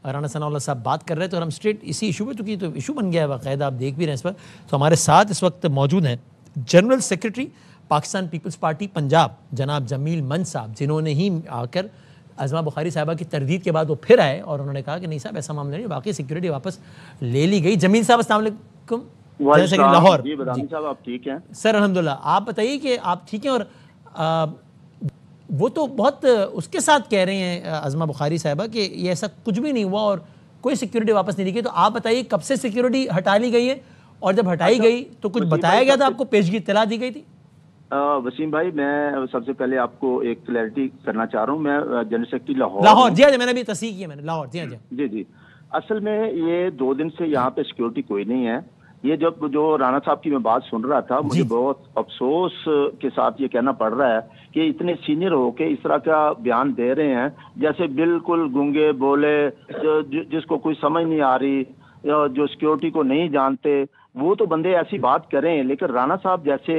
राना सनाउल्लाह साहब बात कर रहे थे और हम स्ट्रेट इसी इशू पे, क्योंकि तो इशू बन गया है बाकायदा, आप देख भी रहे हैं इस पर। तो हमारे साथ इस वक्त मौजूद हैं जनरल सेक्रेटरी पाकिस्तान पीपल्स पार्टी पंजाब जनाब जमील मंच साहब, जिन्होंने ही आकर अज़मा बुखारी साहिबा की तरदीद के बाद वो फिर आए और उन्होंने कहा कि नहीं साहब ऐसा मामला नहीं, बाकी सिक्योरिटी वापस ले ली गई। जमील साहब अस्सलाम वालेकुम, लाहौर। जी साहब आप ठीक हैं? सर अल्हम्दुलिल्लाह, आप बताइए कि आप ठीक हैं। और वो तो बहुत उसके साथ कह रहे हैं अज़मा बुखारी साहिबा कि ये ऐसा कुछ भी नहीं हुआ और कोई सिक्योरिटी वापस नहीं दी गई। तो आप बताइए कब से सिक्योरिटी हटा ली गई है, और जब हटाई गई तो कुछ बताया गया था आपको, पेशगी इत्तला दी गई थी? वसीम भाई, मैं सबसे पहले आपको एक क्लैरिटी करना चाह रहा हूँ। मैं जनरल सेक्रेटरी लाहौर। जी हाँ, मैंने भी तस्दीक किया, मैंने लाहौर। जी हाँ जी। असल में ये 2 दिन से यहाँ पे सिक्योरिटी कोई नहीं है। ये जब जो राणा साहब की मैं बात सुन रहा था, मुझे बहुत अफसोस के साथ ये कहना पड़ रहा है कि इतने सीनियर होके इस तरह का बयान दे रहे हैं जैसे बिल्कुल गूंगे बोले, जिसको कोई समझ नहीं आ रही, जो सिक्योरिटी को नहीं जानते, वो तो बंदे ऐसी बात करें। लेकिन राणा साहब जैसे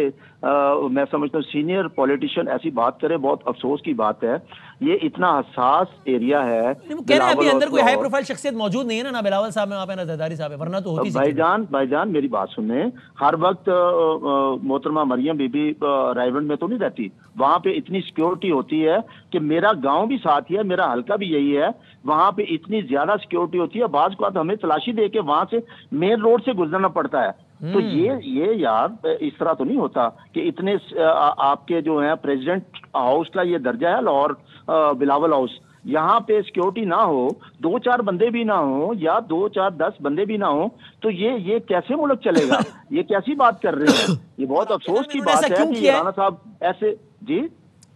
मैं समझता हूँ सीनियर पॉलिटिशियन ऐसी बात करे, बहुत अफसोस की बात है। ये इतना हसास एरिया है। कह रहे हैं अभी अंदर कोई हाई प्रोफाइल शख्सियत मौजूद नहीं है ना बिलावल साहब में, वहाँ पे ना जरदारी साहब है, वरना तो होती। भाईजान मेरी बात सुने, हर वक्त मोहतरमा मरियम बीबी रायवंड में तो नहीं रहती। वहां पे इतनी सिक्योरिटी होती है कि मेरा गांव भी साथ ही है, मेरा हल्का भी यही है, वहां पे इतनी ज्यादा सिक्योरिटी होती है। बाज़ बात हमें तलाशी दे के वहां से मेन रोड से गुजरना पड़ता है। तो ये यार इस तरह तो नहीं होता कि इतने आपके जो है प्रेसिडेंट हाउस का ये दर्जा है लाहौर बिलावल हाउस, यहाँ पे सिक्योरिटी ना हो, 2-4 बंदे भी ना हो या 2-4-10 बंदे भी ना हो, तो ये कैसे मुल्क चलेगा? ये कैसी बात कर रहे हैं? ये बहुत अफसोस की बात है कि राणा साहब ऐसे। जी,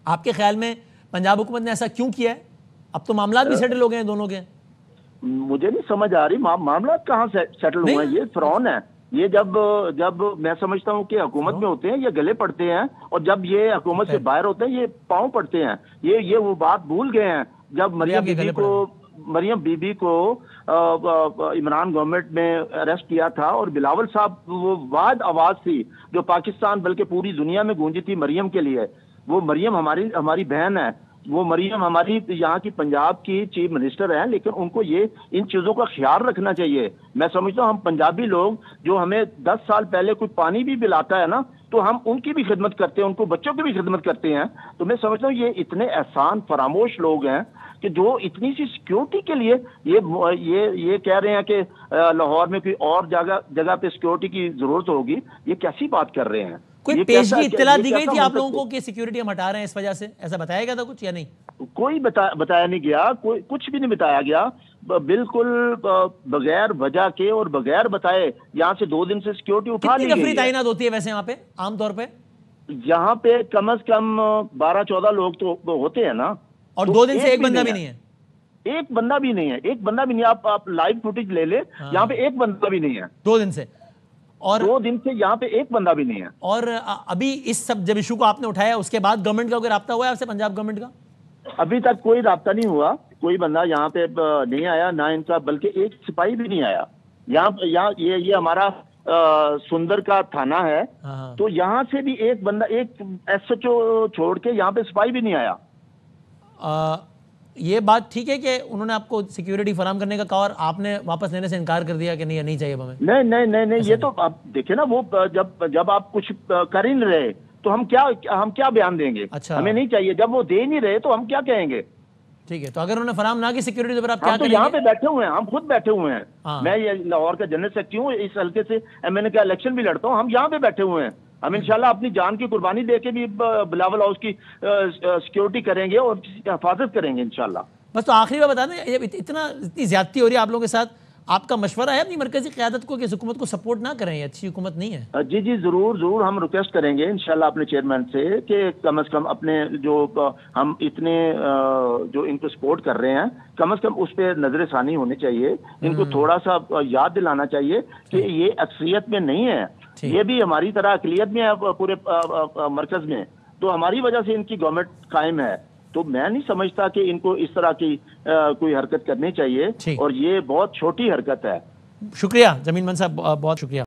आपके ख्याल में पंजाब हुकूमत ने ऐसा क्यों किया है? अब तो मामला भी सेटल हो गए हैं दोनों के। मुझे नहीं समझ आ रही मामला कहाँ सेटल हुआ है। ये फ्रॉन है। ये जब मैं समझता हूँ कि हुकूमत में होते हैं ये गले पड़ते हैं, और जब ये हुकूमत से बाहर होते हैं ये पाँव पड़ते हैं। ये वो बात भूल गए हैं जब मरियम बीबी को इमरान गवर्नमेंट में अरेस्ट किया था, और बिलावल साहब वो वाद आवाज थी जो पाकिस्तान बल्कि पूरी दुनिया में गूंजी थी मरियम के लिए। वो मरियम हमारी बहन है, वो मरियम हमारी यहाँ की पंजाब की चीफ मिनिस्टर है, लेकिन उनको ये इन चीजों का ख्याल रखना चाहिए। मैं समझता हूँ हम पंजाबी लोग जो हमें 10 साल पहले कोई पानी भी पिलाता है ना, तो हम उनकी भी खिदमत करते हैं, उनको बच्चों की भी खिदमत करते हैं। तो मैं समझता हूँ ये इतने एहसान फरामोश लोग हैं कि जो इतनी सी सिक्योरिटी के लिए ये कह रहे हैं कि लाहौर में कोई और जगह पे सिक्योरिटी की जरूरत होगी। ये कैसी बात कर रहे हैं? कोई पेशगी इत्तला दी गई थी आप लोगों को कि सिक्योरिटी हम हटा रहे हैं इस वजह से, ऐसा बताया गया था कुछ या नहीं? कोई बताया नहीं गया, कोई कुछ भी नहीं बताया गया। बिल्कुल बगैर वजह के और बगैर बताए यहाँ से 2 दिन से सिक्योरिटी उठा ली गई है। कितनी तैनात होती है वैसे यहाँ पे आमतौर पे? यहाँ पे कम से कम 12-14 लोग तो होते हैं ना। और 2 दिन से एक बंदा भी नहीं है? एक बंदा भी नहीं है, एक बंदा भी नहीं। आप लाइव फुटेज ले ले, यहाँ पे एक बंदा भी नहीं है 2 दिन से। और 2 दिन से यहाँ पे एक बंदा भी नहीं है। और अभी इस सब जब इशू को आपने उठाया उसके बाद गवर्नमेंट का कोई राब्ता हुआ है आपसे, पंजाब गवर्नमेंट का? अभी तक कोई राब्ता नहीं हुआ, कोई बंदा यहाँ पे नहीं आया ना इनका, बल्कि एक सिपाही भी नहीं आया यहाँ। ये हमारा सुंदर का थाना है, तो यहाँ से भी एक बंदा, एक एसएचओ छोड़ के यहाँ पे सिपाही भी नहीं आया। ये बात ठीक है कि उन्होंने आपको सिक्योरिटी फराहम करने का कहा और आपने वापस लेने से इनकार कर दिया कि नहीं चाहिए हमें? नहीं, ये तो आप देखिए ना, वो जब आप कुछ कर ही नहीं रहे तो हम क्या बयान देंगे? अच्छा, हमें नहीं चाहिए। जब वो दे नहीं रहे तो हम क्या कहेंगे? ठीक है, तो अगर उन्होंने फराहम ना की सिक्योरिटी तो फिर आप क्या करेंगे? यहाँ पे बैठे हुए हैं, हम खुद बैठे हुए हैं। मैं ये लाहौर का जनरल सेक्रेटरी हूँ, इस हल्के से एमएनए का इलेक्शन भी लड़ता हूँ। हम यहाँ पे बैठे हुए हैं, हम इंशाल्लाह अपनी जान की कुर्बानी देके भी बिलावल हाउस की सिक्योरिटी करेंगे और हिफाजत करेंगे इंशाल्लाह। बस तो आखिरी बात बता दें, इतनी ज्यादती हो रही है आप लोगों के साथ, आपका मशवरा है अपनी मरकजी क़यादत को कि इस हुकूमत को सपोर्ट ना करें, अच्छी हुकूमत नहीं है? जी जरूर हम रिक्वेस्ट करेंगे इंशाल्लाह अपने चेयरमैन से कि कम से कम अपने जो हम इतने जो इनको सपोर्ट कर रहे हैं, कम से कम उस पर नजरसानी होनी चाहिए। इनको थोड़ा सा याद दिलाना चाहिए कि ये अक्सरियत में नहीं है, ये भी हमारी तरह अकलियत में है पूरे मरकज में, तो हमारी वजह से इनकी गवर्नमेंट कायम है। तो मैं नहीं समझता कि इनको इस तरह की कोई हरकत करनी चाहिए, और ये बहुत छोटी हरकत है। शुक्रिया जमील मंच साहब, बहुत शुक्रिया।